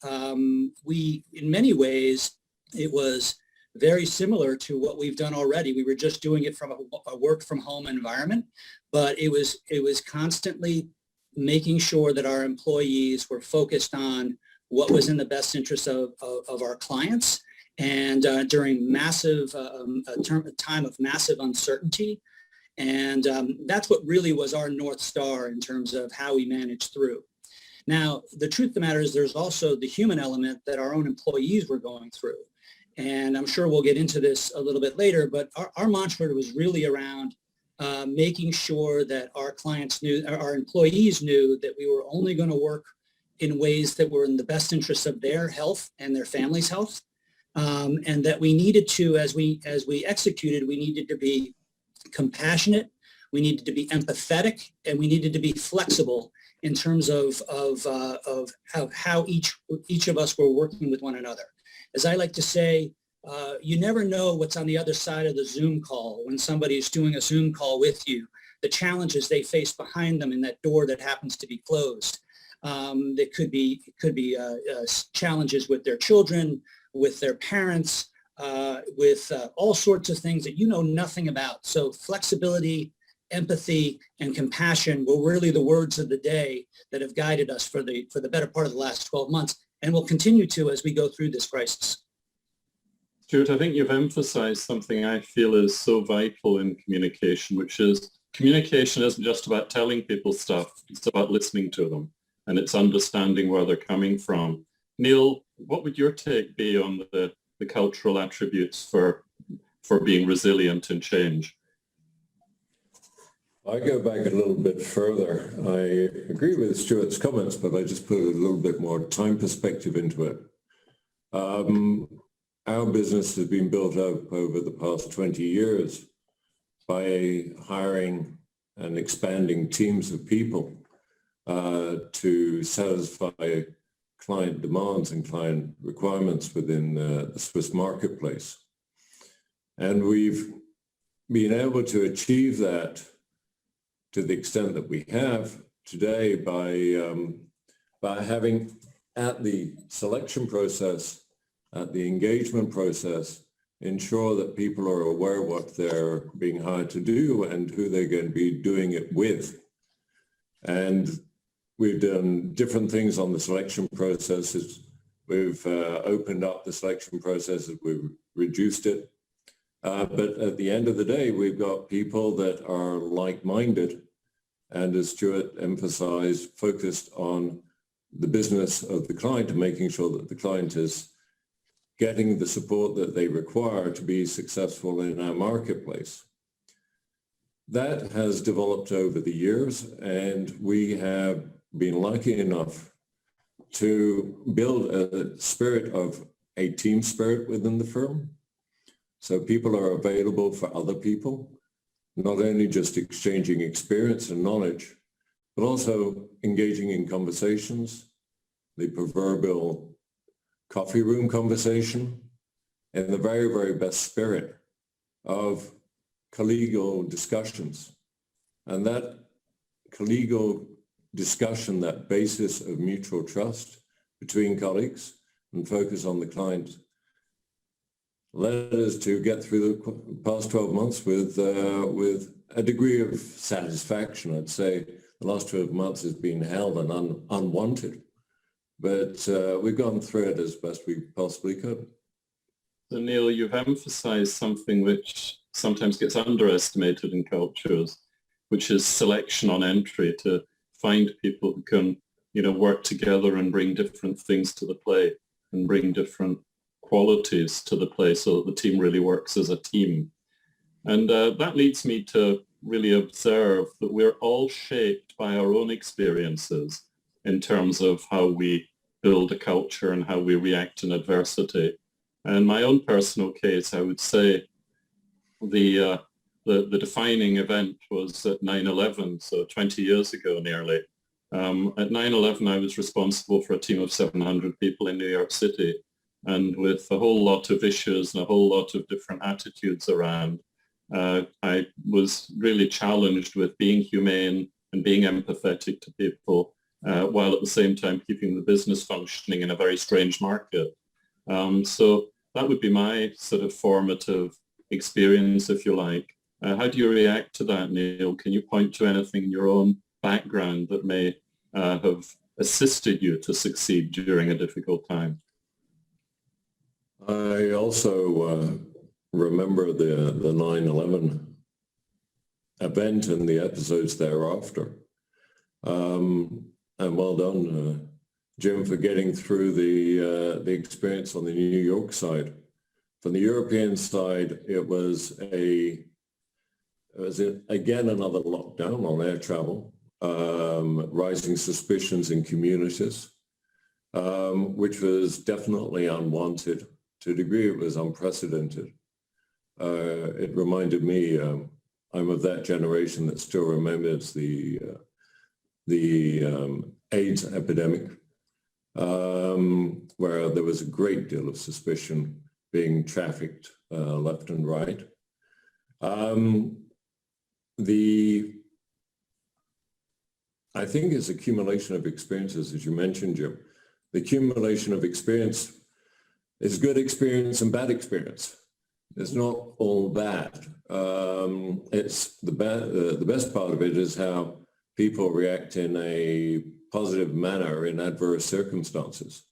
we, in many ways, it was very similar to what we've done already. We were just doing it from a work from home environment, but it was constantly making sure that our employees were focused on what was in the best interest of our clients. And during a time of massive uncertainty, And that's what really was our North Star in terms of how we managed through. Now, the truth of the matter is there's also the human element that our own employees were going through. And I'm sure we'll get into this a little bit later, but our mantra was really around making sure that our clients knew, our employees knew that we were only going to work in ways that were in the best interest of their health and their family's health. And that we needed to, as we executed, we needed to be compassionate, we needed to be empathetic, and we needed to be flexible in terms of how each of us were working with one another. As I like to say, you never know what's on the other side of the Zoom call when somebody is doing a Zoom call with you, the challenges they face behind them in that door that happens to be closed. There could be challenges with their children, with their parents, with all sorts of things that you know nothing about. So flexibility, empathy, and compassion were really the words of the day that have guided us for the better part of the last 12 months, and will continue to as we go through this crisis. Stuart, I think you've emphasized something I feel is so vital in communication, which is communication isn't just about telling people stuff, it's about listening to them, and it's understanding where they're coming from. Neil, what would your take be on the cultural attributes for being resilient in change? I go back a little bit further. I agree with Stuart's comments, but I just put a little bit more time perspective into it. Our business has been built up over the past 20 years by hiring and expanding teams of people to satisfy client demands and client requirements within the Swiss marketplace. And we've been able to achieve that to the extent that we have today by having at the selection process, at the engagement process, ensure that people are aware what they're being hired to do and who they're going to be doing it with. And we've done different things on the selection processes. We've opened up the selection processes, we've reduced it. But at the end of the day, we've got people that are like-minded and, as Stuart emphasized, focused on the business of the client and making sure that the client is getting the support that they require to be successful in our marketplace. That has developed over the years, and we have been lucky enough to build a spirit of a team spirit within the firm. So people are available for other people, not only just exchanging experience and knowledge, but also engaging in conversations, the proverbial coffee room conversation, in the very, very best spirit of collegial discussions. And that collegial discussion, that basis of mutual trust between colleagues and focus on the client, led us to get through the past 12 months with a degree of satisfaction. I'd say the last 12 months has been hell and unwanted, but we've gone through it as best we possibly could. So Neil, you've emphasized something which sometimes gets underestimated in cultures, which is selection on entry, to find people who can, work together and bring different things to the play and bring different qualities to the play so that the team really works as a team. And that leads me to really observe that we're all shaped by our own experiences in terms of how we build a culture and how we react in adversity. And my own personal case, I would say the defining event was at 9/11, so 20 years ago nearly. At 9/11, I was responsible for a team of 700 people in New York City. And with a whole lot of issues and a whole lot of different attitudes around, I was really challenged with being humane and being empathetic to people, while at the same time keeping the business functioning in a very strange market. So that would be my sort of formative experience, if you like. How do you react to that, Neil? Can you point to anything in your own background that may have assisted you to succeed during a difficult time? I also remember the 9/11 event and the episodes thereafter. And well done, Jim, for getting through the experience on the New York side. From the European side, it was again another lockdown on air travel, rising suspicions in communities, which was definitely unwanted. To a degree, it was unprecedented. It reminded me, I'm of that generation that still remembers the AIDS epidemic, where there was a great deal of suspicion being trafficked left and right. I think it's accumulation of experiences, as you mentioned, Jim. The accumulation of experience is good experience and bad experience. It's not all bad. It's the best part of it is how people react in a positive manner in adverse circumstances.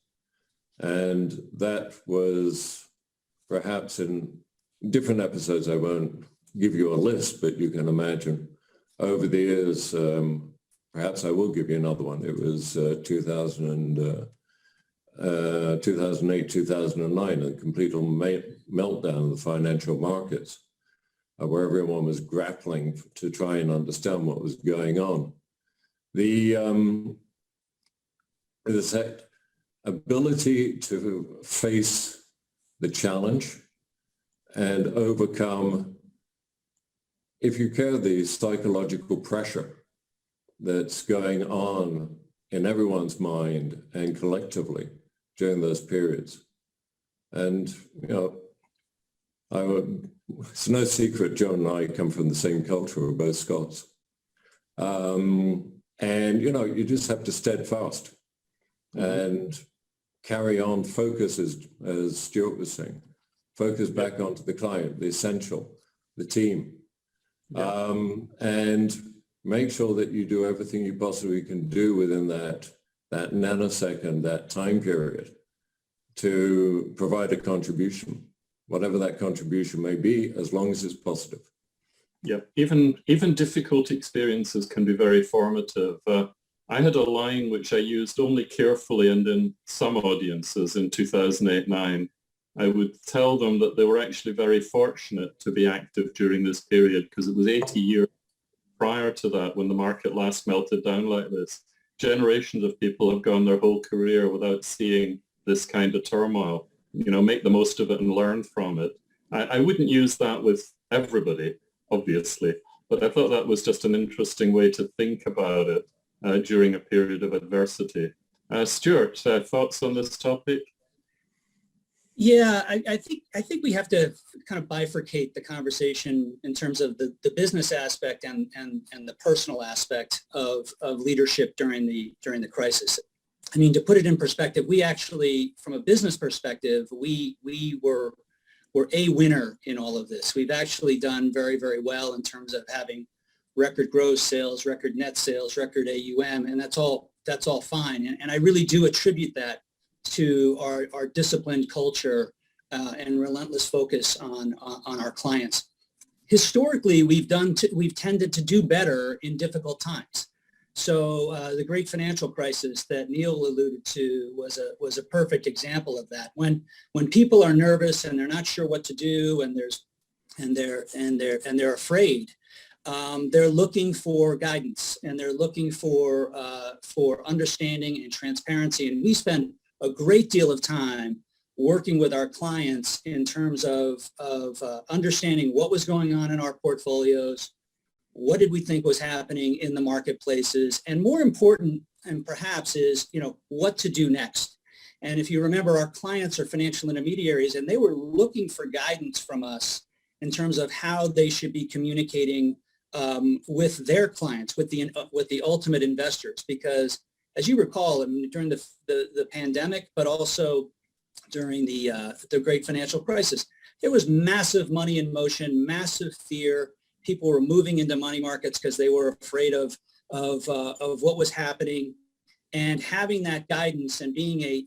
And that was perhaps in different episodes. I won't give you a list, but you can imagine over the years, perhaps I will give you another one. It was 2008, 2009, a complete meltdown of the financial markets, where everyone was grappling to try and understand what was going on. The ability to face the challenge and overcome, if you care, the psychological pressure that's going on in everyone's mind and collectively during those periods. And, it's no secret John and I come from the same culture, we're both Scots. And, you just have to steadfast and carry on, focus, as Stuart was saying, focus back onto the client, the essential, the team, and make sure that you do everything you possibly can do within that nanosecond, that time period, to provide a contribution, whatever that contribution may be, as long as it's positive. Yeah, even difficult experiences can be very formative. I had a line which I used only carefully and in some audiences in 2008-9. I would tell them that they were actually very fortunate to be active during this period, because it was 80 years prior to that when the market last melted down like this. Generations of people have gone their whole career without seeing this kind of turmoil. Make the most of it and learn from it. I wouldn't use that with everybody, obviously, but I thought that was just an interesting way to think about it during a period of adversity. Stuart, thoughts on this topic? Yeah, I think we have to kind of bifurcate the conversation in terms of the business aspect and the personal aspect of leadership during the crisis. I mean, to put it in perspective, we actually, from a business perspective, we were a winner in all of this. We've actually done very, very well in terms of having record gross sales, record net sales, record AUM, and that's all fine. And I really do attribute that to our disciplined culture and relentless focus on our clients. Historically, we've tended to do better in difficult times. So the great financial crisis that Neil alluded to was a perfect example of that. When people are nervous and they're not sure what to do and they're afraid, they're looking for guidance and they're looking for understanding and transparency. And we spend a great deal of time working with our clients in terms of understanding what was going on in our portfolios, what did we think was happening in the marketplaces, and more important, and perhaps, is what to do next. And if you remember, our clients are financial intermediaries, and they were looking for guidance from us in terms of how they should be communicating with their clients, with the ultimate investors, because as you recall, during the pandemic, but also during the great financial crisis, there was massive money in motion, massive fear. People were moving into money markets because they were afraid of what was happening. And having that guidance and being a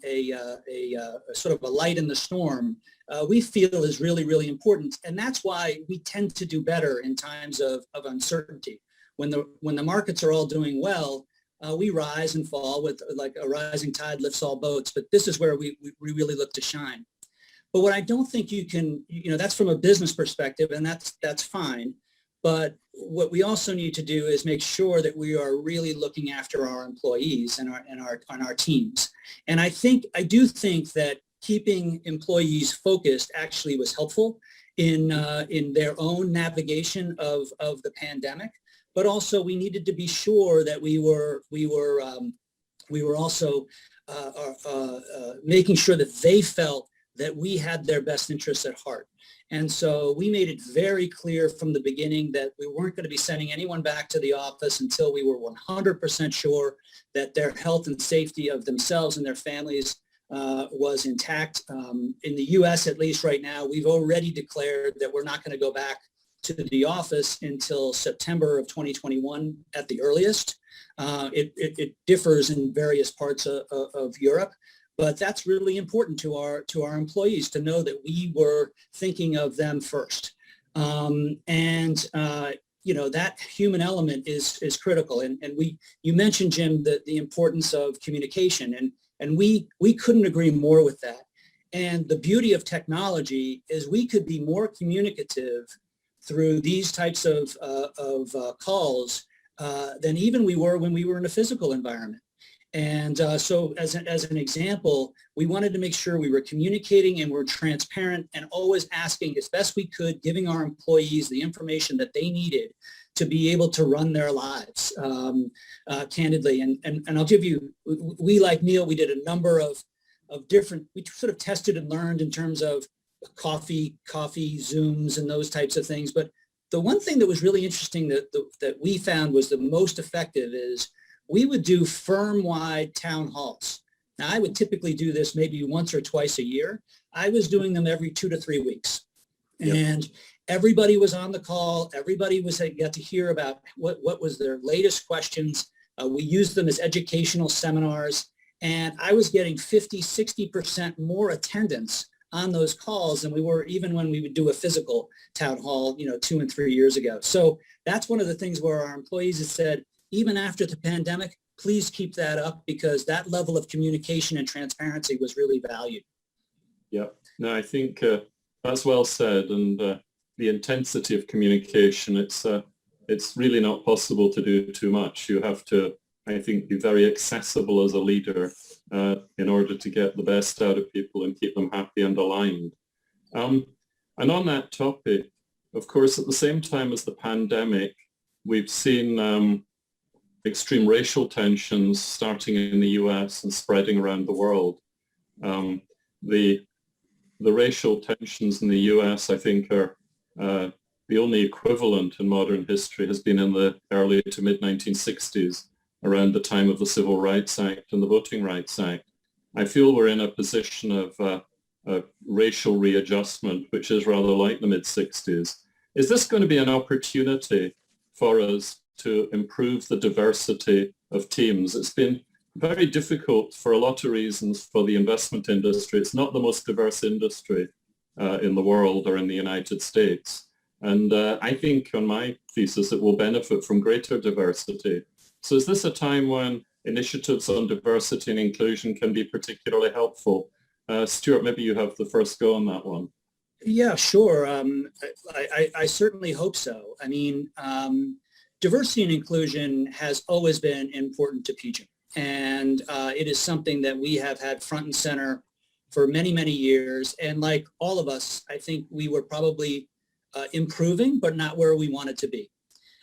sort of a light in the storm, we feel is really, really important. And that's why we tend to do better in times of uncertainty. When the markets are all doing well, we rise and fall with like a rising tide lifts all boats. But this is where we really look to shine. But what I don't think you can, that's from a business perspective, and that's fine. But what we also need to do is make sure that we are really looking after our employees and our teams. And I do think that keeping employees focused actually was helpful in their own navigation of the pandemic. But also we needed to be sure that we were also making sure that they felt that we had their best interests at heart. And so we made it very clear from the beginning that we weren't going to be sending anyone back to the office until we were 100% sure that their health and safety of themselves and their families was intact. In the U.S., at least right now, we've already declared that we're not going to go back to the office until September of 2021 at the earliest. It differs in various parts of Europe. But that's really important to our employees to know that we were thinking of them first. That human element is critical. And you mentioned, Jim, the importance of communication, and we couldn't agree more with that. And the beauty of technology is we could be more communicative through these types of calls than even we were when we were in a physical environment. And so as an example, we wanted to make sure we were communicating and we're transparent and always asking as best we could, giving our employees the information that they needed to be able to run their lives candidly. And I'll give you, we like Neil, we did a number of different, we sort of tested and learned in terms of coffee Zooms and those types of things. But the one thing that was really interesting that we found was the most effective is we would do firm-wide town halls. Now, I would typically do this maybe once or twice a year. I was doing them every 2 to 3 weeks. Yep. And everybody was on the call. Everybody got to hear about what was their latest questions. We used them as educational seminars. And I was getting 50, 60% more attendance on those calls than we were even when we would do a physical town hall, 2 and 3 years ago. So that's one of the things where our employees have said, even after the pandemic, please keep that up because that level of communication and transparency was really valued. Yeah, no, I think that's well said. And the intensity of communication, it's really not possible to do too much. You have to, I think, be very accessible as a leader in order to get the best out of people and keep them happy and aligned. And on that topic, of course, at the same time as the pandemic, we've seen extreme racial tensions starting in the US and spreading around the world. The racial tensions in the US, I think, are the only equivalent in modern history has been in the early to mid-1960s, around the time of the Civil Rights Act and the Voting Rights Act. I feel we're in a position of racial readjustment, which is rather like the mid-60s. Is this going to be an opportunity for us to improve the diversity of teams? It's been very difficult for a lot of reasons for the investment industry. It's not the most diverse industry in the world or in the United States. And I think on my thesis, it will benefit from greater diversity. So is this a time when initiatives on diversity and inclusion can be particularly helpful? Stuart, maybe you have the first go on that one. Yeah, sure. I certainly hope so. I mean, diversity and inclusion has always been important to PGIM, and it is something that we have had front and center for many, many years. And like all of us, I think we were probably improving, but not where we wanted to be.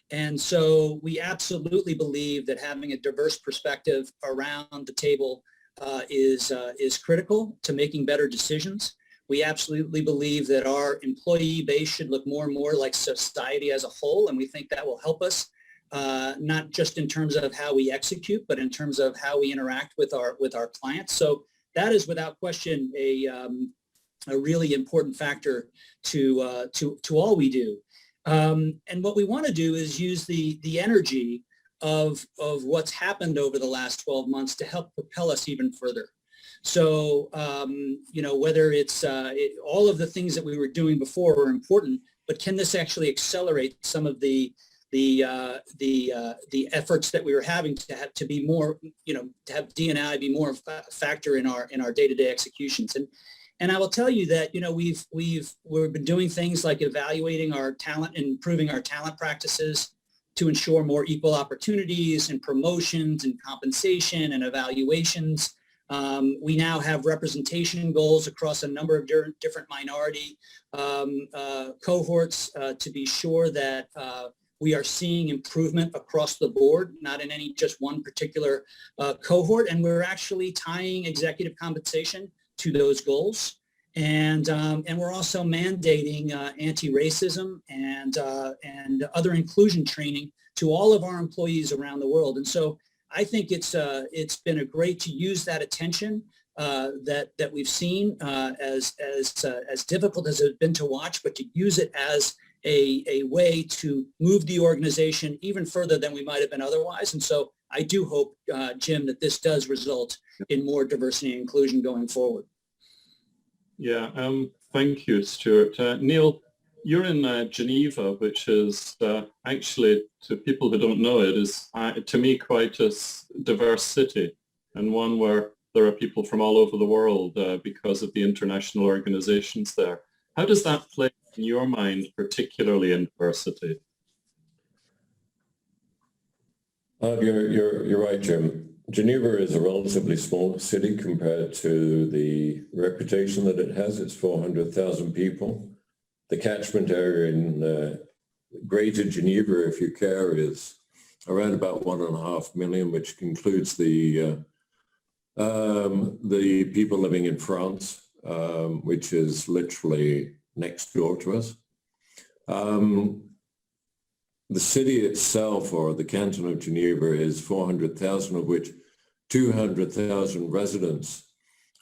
And so we absolutely believe that having a diverse perspective around the table is critical to making better decisions. We absolutely believe that our employee base should look more and more like society as a whole, and we think that will help us, not just in terms of how we execute, but in terms of how we interact with our clients. So that is without question a really important factor to all we do. And what we want to do is use the energy of what's happened over the last 12 months to help propel us even further. So, whether it's all of the things that we were doing before were important, but can this actually accelerate some of the efforts that we were having to be more, to have D&I be more of a factor in our day-to-day executions. And I will tell you that, we've been doing things like evaluating our talent and improving our talent practices to ensure more equal opportunities and promotions and compensation and evaluations. We now have representation goals across a number of different minority cohorts to be sure that we are seeing improvement across the board, not in any just one particular cohort. And we're actually tying executive compensation to those goals. And we're also mandating anti-racism and other inclusion training to all of our employees around the world. And so I think it's been a great to use that attention that we've seen as difficult as it's been to watch, but to use it as a way to move the organization even further than we might have been otherwise. And so I do hope, Jim, that this does result in more diversity and inclusion going forward. Yeah, thank you, Stuart. Neil, you're in Geneva, which is actually, to people who don't know it, is to me quite a diverse city, and one where there are people from all over the world because of the international organizations there. How does that play in your mind, particularly in diversity? You're right, Jim. Geneva is a relatively small city compared to the reputation that it has. It's 400,000 people. The catchment area in Greater Geneva, if you care, is around about 1.5 million, which includes the people living in France, which is literally next door to us. The city itself, or the canton of Geneva, is 400,000, of which 200,000 residents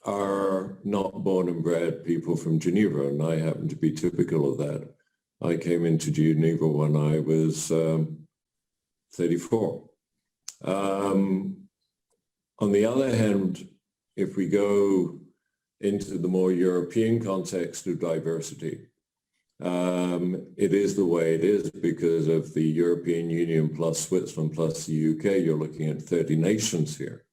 are not born and bred people from Geneva, and I happen to be typical of that. I came into Geneva when I was 34. On the other hand, if we go into the more European context of diversity, it is the way it is because of the European Union plus Switzerland plus the UK. You're looking at 30 nations here.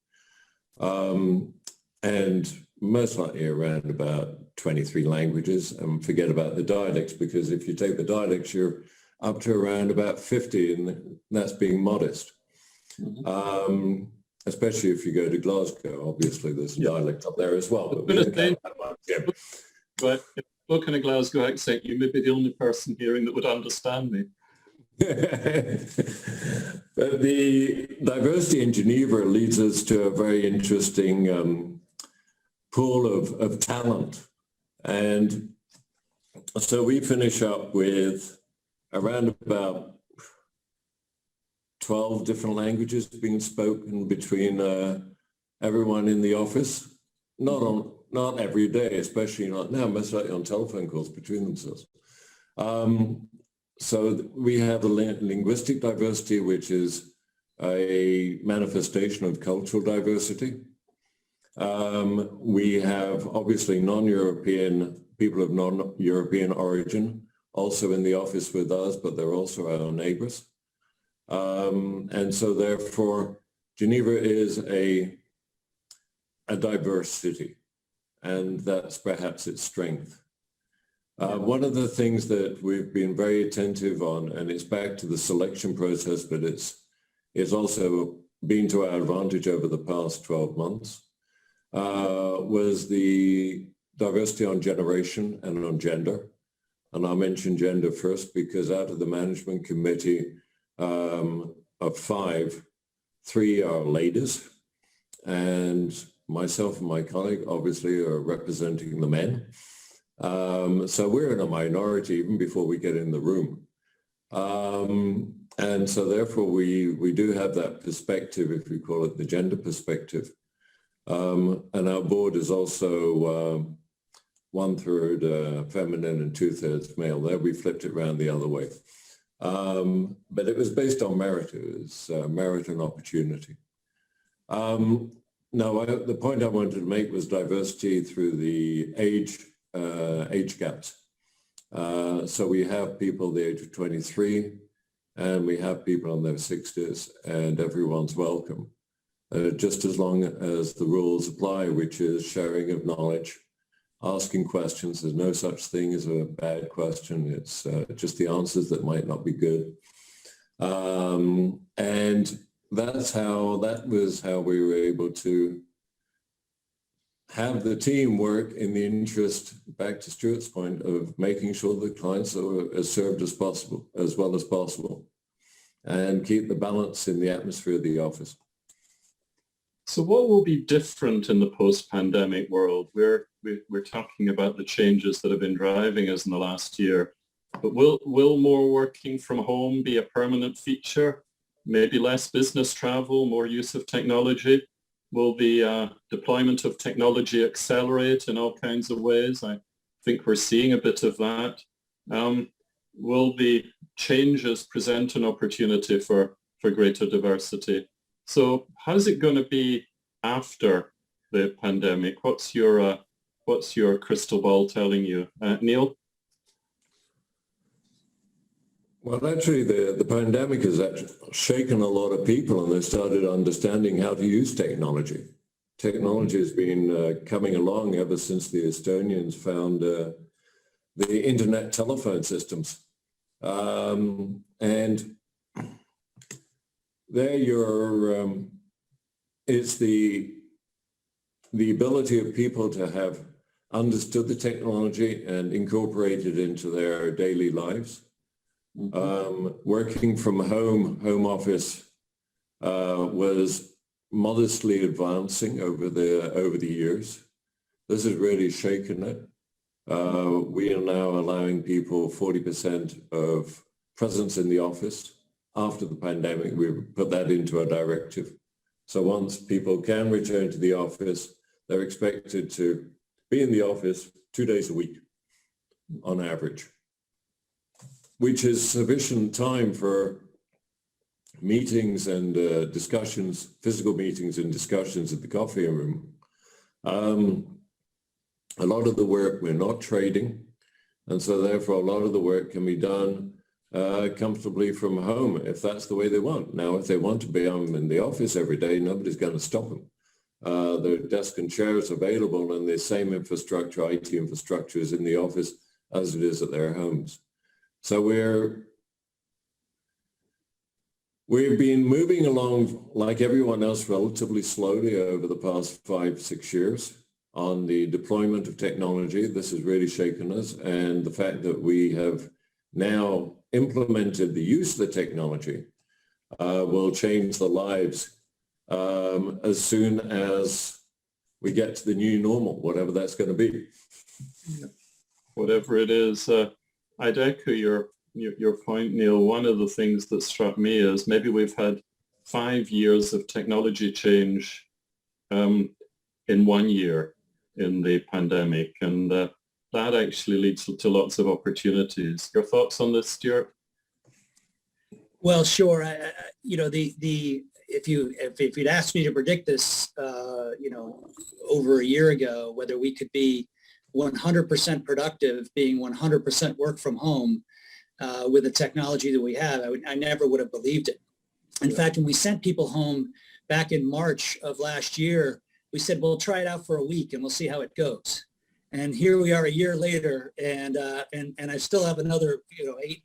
And most likely around about 23 languages, and forget about the dialects, because if you take the dialects, you're up to around about 50, and that's being modest. Mm-hmm. Especially if you go to Glasgow. Obviously, there's a dialect up there as well. But if you look in a Glasgow accent, you may be the only person hearing that would understand me. But the diversity in Geneva leads us to a very interesting pool of talent. And so we finish up with around about 12 different languages being spoken between everyone in the office. Not every day, especially not now, most likely on telephone calls between themselves. So we have a linguistic diversity, which is a manifestation of cultural diversity. We have obviously non-European, people of non-European origin also in the office with us, but they're also our neighbors. And so therefore, Geneva is a diverse city, and that's perhaps its strength. One of the things that we've been very attentive on, and it's back to the selection process, but it's also been to our advantage over the past 12 months, was the diversity on generation and on gender. And I'll mention gender first because out of the management committee of 5, 3 are ladies, and myself and my colleague obviously are representing the men. So we're in a minority even before we get in the room. And so therefore we do have that perspective, if we call it the gender perspective. And our board is also 1/3 feminine and 2/3 male. There we flipped it around the other way. But it was based on merit. It was merit and opportunity. No, the point I wanted to make was diversity through the age gaps. So we have people the age of 23, and we have people in their 60s, and everyone's welcome, just as long as the rules apply, which is sharing of knowledge, asking questions. There's no such thing as a bad question. It's just the answers that might not be good. And that was how we were able to have the team work in the interest, back to Stuart's point, of making sure the clients are as served as possible, as well as possible, and keep the balance in the atmosphere of the office. So what will be different in the post-pandemic world? We're talking about the changes that have been driving us in the last year, but will more working from home be a permanent feature? Maybe less business travel, more use of technology? Will the deployment of technology accelerate in all kinds of ways? I think we're seeing a bit of that. Will the changes present an opportunity for greater diversity? So how's it going to be after the pandemic? What's your crystal ball telling you? Neil? Well, actually, the pandemic has actually shaken a lot of people, and they started understanding how to use technology. Technology has been coming along ever since the Estonians found the internet telephone systems. And there it's the ability of people to have understood the technology and incorporated it into their daily lives. Working from home office was modestly advancing over the years. This has really shaken it. We are now allowing people 40% of presence in the office. After the pandemic, we put that into a directive. So once people can return to the office, they're expected to be in the office 2 days a week on average, which is sufficient time for meetings and discussions, physical meetings and discussions at the coffee room. A lot of the work, we're not trading, and so therefore a lot of the work can be done comfortably from home if that's the way they want. Now, if they want to be in the office every day, nobody's going to stop them. There are desk and chairs available, and the same infrastructure, IT infrastructure, is in the office as it is at their homes. So we've been moving along like everyone else relatively slowly over the past 5-6 years on the deployment of technology. This has really shaken us, and the fact that we have now implemented the use of the technology will change the lives as soon as we get to the new normal, whatever that's going to be. Whatever it is. I'd echo your point, Neil. One of the things that struck me is maybe we've had 5 years of technology change in 1 year in the pandemic, and that actually leads to lots of opportunities. Your thoughts on this, Stuart? Well, sure. If you'd asked me to predict this, over a year ago, whether we could be 100% productive, being 100% work from home with the technology that we have, I never would have believed it. In fact, when we sent people home back in March of last year, we said, we'll try it out for a week and we'll see how it goes. And here we are a year later, and I still have another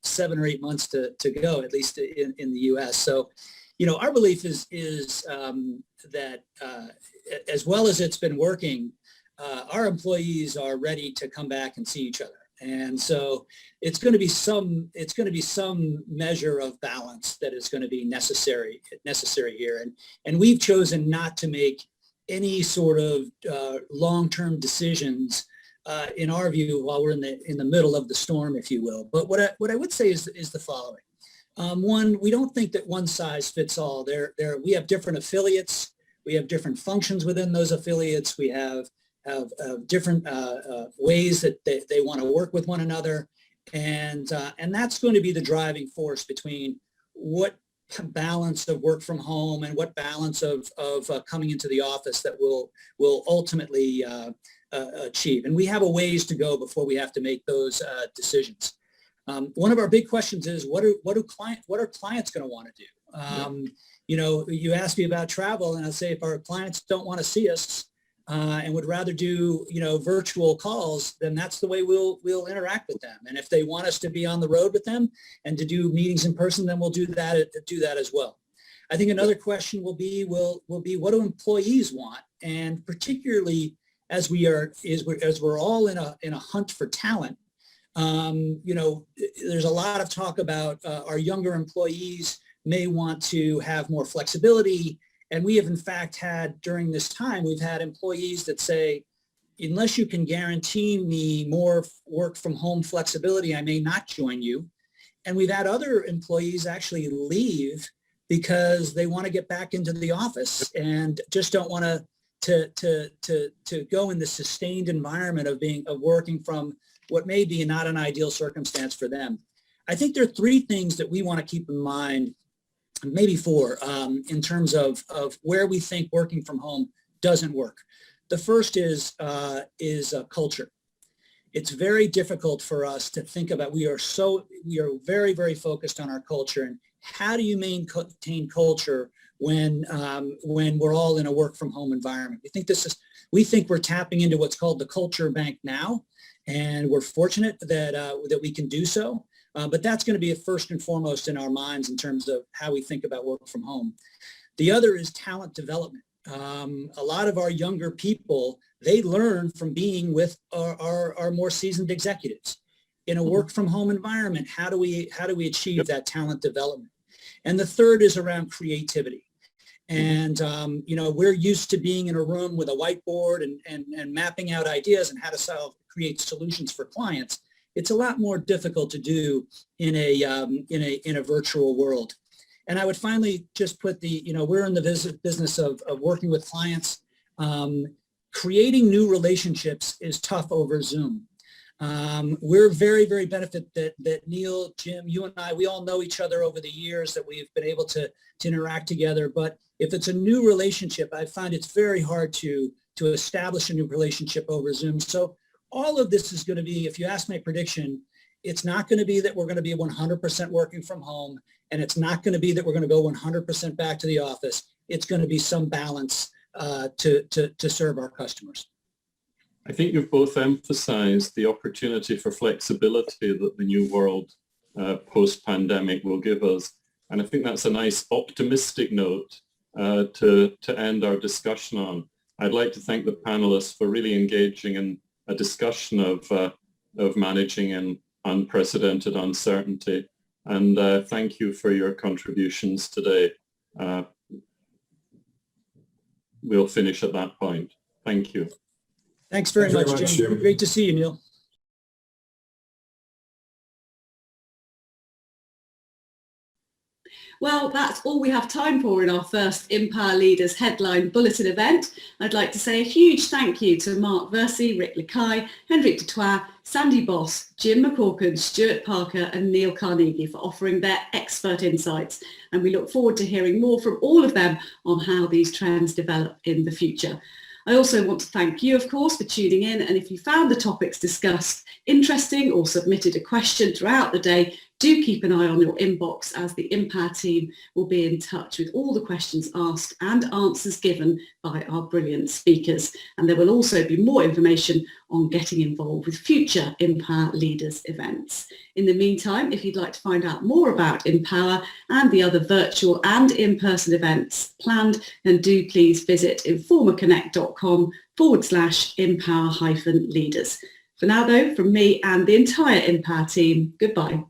7 or 8 months to go, at least in the U.S. So, our belief is that as well as it's been working, our employees are ready to come back and see each other. And so it's going to be some measure of balance that is going to be necessary here. And we've chosen not to make any sort of long-term decisions in our view while we're in the middle of the storm, if you will. But what I would say is the following. One, we don't think that one size fits all. We have different affiliates. We have different functions within those affiliates. We have different ways that they want to work with one another. And that's going to be the driving force between what balance of work from home and what balance of coming into the office that we'll ultimately achieve. And we have a ways to go before we have to make those decisions. One of our big questions is what are clients going to want to do? You know, you asked me about travel, and I'll say if our clients don't want to see us and would rather do, you know, virtual calls, then that's the way we'll interact with them. And if they want us to be on the road with them and to do meetings in person, then we'll do that as well. I think another question will be what do employees want? And particularly as we're all in a hunt for talent, you know, there's a lot of talk about our younger employees may want to have more flexibility. And we have in fact had during this time, we've had employees that say, unless you can guarantee me more work from home flexibility, I may not join you. And we've had other employees actually leave because they want to get back into the office and just don't want to go in the sustained environment of working from what may be not an ideal circumstance for them. I think there are three things that we want to keep in mind, maybe four, in terms of where we think working from home doesn't work. The first is culture. It's very difficult for us to think about. We are very, very focused on our culture, and how do you maintain culture when we're all in a work from home environment? We think we're tapping into what's called the culture bank now, and we're fortunate that we can do so. But that's going to be first and foremost in our minds in terms of how we think about work from home. The other is talent development. A lot of our younger people, they learn from being with our more seasoned executives. In a work from home environment, how do we achieve that talent development? And the third is around creativity. And, you know, we're used to being in a room with a whiteboard and mapping out ideas and how to create solutions for clients. It's a lot more difficult to do in a virtual world. And I would finally just put we're in the business of working with clients. Creating new relationships is tough over Zoom. We're very, very benefit that Neil, Jim, you and I, we all know each other over the years that we've been able to interact together. But if it's a new relationship, I find it's very hard to establish a new relationship over Zoom. So all of this is going to be, if you ask my prediction, it's not going to be that we're going to be 100% working from home, and it's not going to be that we're going to go 100% back to the office. It's going to be some balance to serve our customers. I think you've both emphasized the opportunity for flexibility that the new world post-pandemic will give us. And I think that's a nice optimistic note to end our discussion on. I'd like to thank the panelists for really engaging in a discussion of managing an unprecedented uncertainty. And thank you for your contributions today. We'll finish at that point. Thank you. Thanks very much, Jim. Great to see you, Neil. Well, that's all we have time for in our first Empower Leaders headline bulletin event. I'd like to say a huge thank you to Mark Versey, Rick Lacaille, Hendrik du Toit, Sandy Boss, Jim McCaughan, Stuart Parker and Neil Carnegie for offering their expert insights. And we look forward to hearing more from all of them on how these trends develop in the future. I also want to thank you, of course, for tuning in. And if you found the topics discussed interesting or submitted a question throughout the day, do keep an eye on your inbox, as the Empower team will be in touch with all the questions asked and answers given by our brilliant speakers. And there will also be more information on getting involved with future Empower Leaders events. In the meantime, if you'd like to find out more about Empower and the other virtual and in-person events planned, then do please visit informerconnect.com/empower-leaders. For now, though, from me and the entire Empower team, goodbye.